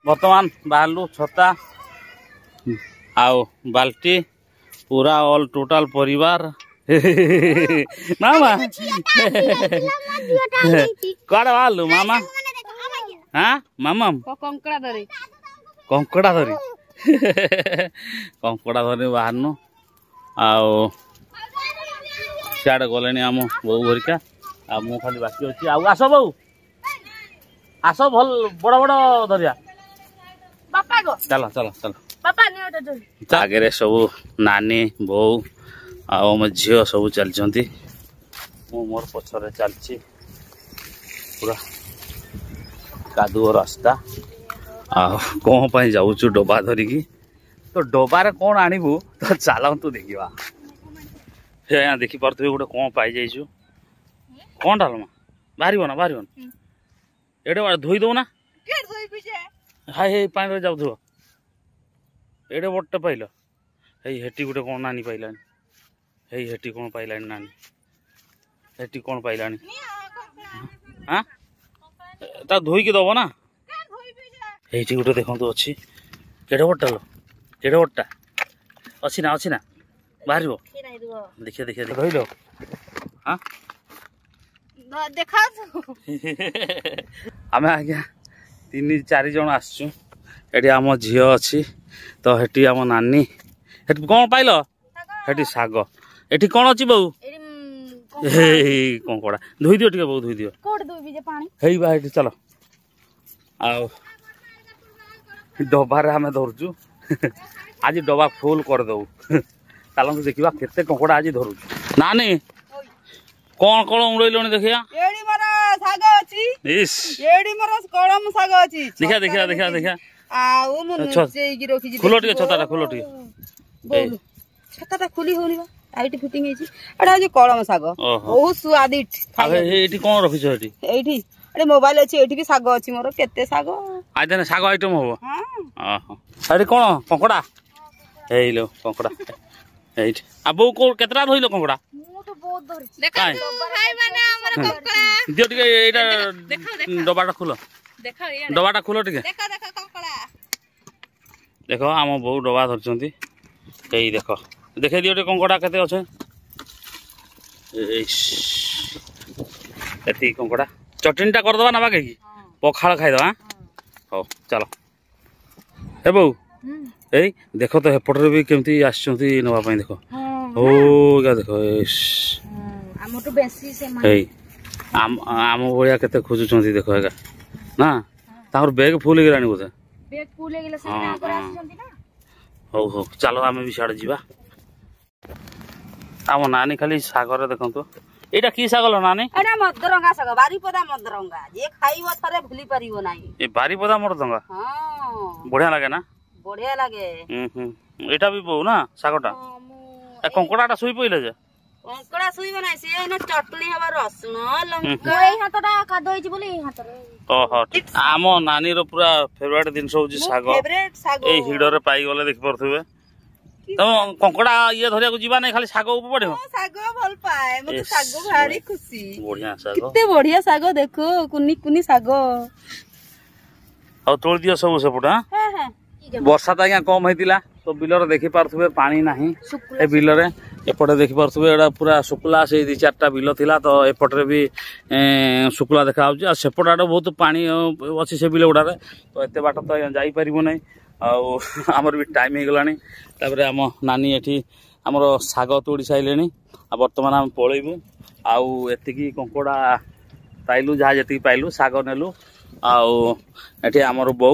बर्तमान बाहरलु छता आओ बाल्टी पूरा ऑल टोटल परिवार मामा कड़े बाहरलु मामा हाँ मामा कंकड़ा धरी कंकड़ा धरी कंकड़ा धरी बाहरनु आओ सियाड़े गले आम बो घरिका आ मु खाली बाकी अच्छी आस बो आस भल बड़ बड़ धरिया चलो चलो चलो आगे सब नानी बो आम झील सब चलती मोर पछरे चलती पूरा कादुओ रास्ता कौन पर जाऊँ डबा धरिकी तो डबार कौन आणबू तो चलतु देखा देखी पारे गोटे कौन पाई जाइछु कौन डालमा बाहर ना एडे धोई दौना हाय हे पानी जाऊ एडे बटे पाइल हेटी गोटे कौन नानी पाइलानी हेटी कौन पाइलानी नानी हेटी कौन पाइलानी हाँ ता धोईकी दब ना ये गोटे देखो अच्छी केड़े बटा लो केड़े बटा अच्छी ना बाहर देखिए देखिए धोइल हाँ आम आज्ञा 3-4 जन आसचु एटी आम झी अच्छी तो हेटी आम नानी हेटी कौन पाइल हेटी साग एटी कौन अच्छी बहू कंकड़ा धोई दियो टिके बहू धोई दियो हेई बा हेटी चलो आओ डबारे आम धरुचु आज डबा फुल करदे चलते देखा केते कंकड़ा आज धरुचु नानी कौन कौन उड़ेल देखिया देखा देखा देखा देखा खुलो टे छता खुलो टे छता खुली होनी आईटी फिटिंग हेची एटा जे कलम साग बहुत स्वादिष्ट एठी कौन रखिछ एठी अरे मोबाइल अच्छी एठी भी साग अच्छी मोर केते साग आज देने साग आइटम हो हां अरे कौन कंकड़ा हेलो कंकड़ा एठी आ बो को केतरा धइलो कंकड़ा मु तो बहुत धरि देखा भाई माने हमर कंकड़ा दियो टिके एटा डबाटा खुलो देखा डबाटा खुलो टिके देखा देखा कंकड़ा देखो आम बहु डबा धरचंती एई देखो देखे दियो टे कंकड़ा केते अछे एती कंकड़ा चटनी टा कर दबा ना बाके की पखाल खाइ दबा हो चलो हे बहू ए देखो तो हेपटर भी केमती आछंती नवा पई देखो ओ गा देखो हम तो बेसी से ए आम भलिया केते खोजुचंती देखो एगा ना तार bag full Gelani बोझे bag full गेला से ना कर आछंती ना हो हो चलो आमे भी छाड़ जीवा आम नानी खाली सागर देखंतो एटा की सागल नानी एटा मदरंगा साग बारीपदा मदरंगा जे खाइबो थरे भूली परिबो नाही ए बारीपदा मदरंगा हां बढ़िया लागे ना बढ़िया लागे एटा भी बहु ना सागटा ए कंकड़ाटा सुई पइले जे कंकड़ा सुई बनाई से न चटनी हवा रसुन लंका एई हातटा खादो हिची बोली एई हातरे ओहो आम नानी रो पूरा फेवरेट जिंस होची साग फेवरेट साग ए हिडरे पाई गले देख परथुबे तो कंकड़ा ये धरिया को जीवा नहीं खाली साग ऊपर पड़े साग भल पाए मते साग भारी खुशी बढ़िया साग कितने बढ़िया साग देखो कुनी कुनी साग आ तोड़ दियो सब सेपटा हां हां वर्षा तो कम होता तो बिलर देखी पारे पानी ना ए बिलर एपटे देखी पारे एटा पूरा शुक्ला से 2-4टा बिल थिला तो एपटे भी शुक्ला देखा सेपट आड़ बहुत पानी अच्छी से बिल गुड़ा तो एत बाट तो जापर ना आमर भी टाइम हो गलानी आम नानी एठी आमर साग तोड़ी सारे आ बर्तमान आम पलैबू आती कंकड़ा पाइलु जहाँ जी पाइलु साग नेलु आठी आमर बो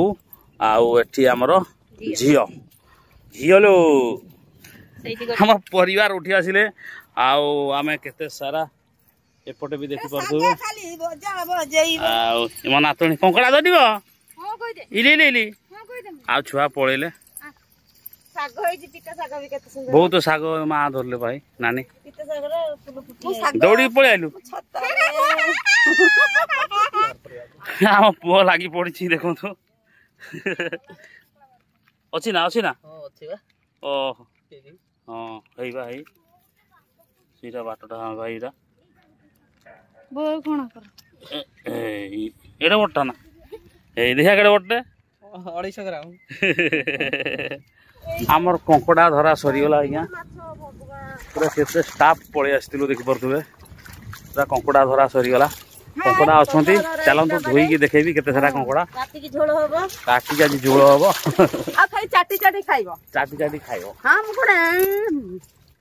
आठी आमर झील झील लो आम परिवार उठी आसिले आम केते सारा एपटे भी देखी पारे मो नातुणी कंकड़ा धर इली इली आ छुआ पलैले बहुत साग माँ धरले भाई नानी दौड़ी पलि आलु आम पुओ लगी पड़ी देखो अच्छी ना ओह हाँ सीटा बाटटा हाँ भाई एटा बट्टा ना देखा केड़े बट्टे 250 ग्राम आमर कंकड़ा धरा सरीगला आज्ञा पूरा केते स्टाफ पड़े आसलु देखि पड़ुवे पूरा कंकड़ा धरा सरीगला कंकड़ा अच्छा चलतु धोईकी देखेबी केते सारा कंकड़ा काटिकी झोल होबो काटिकी आज झोल हबो आ खाली चाटी चाटी खाइबो चाटी चाटी खाइबो हां मुखडा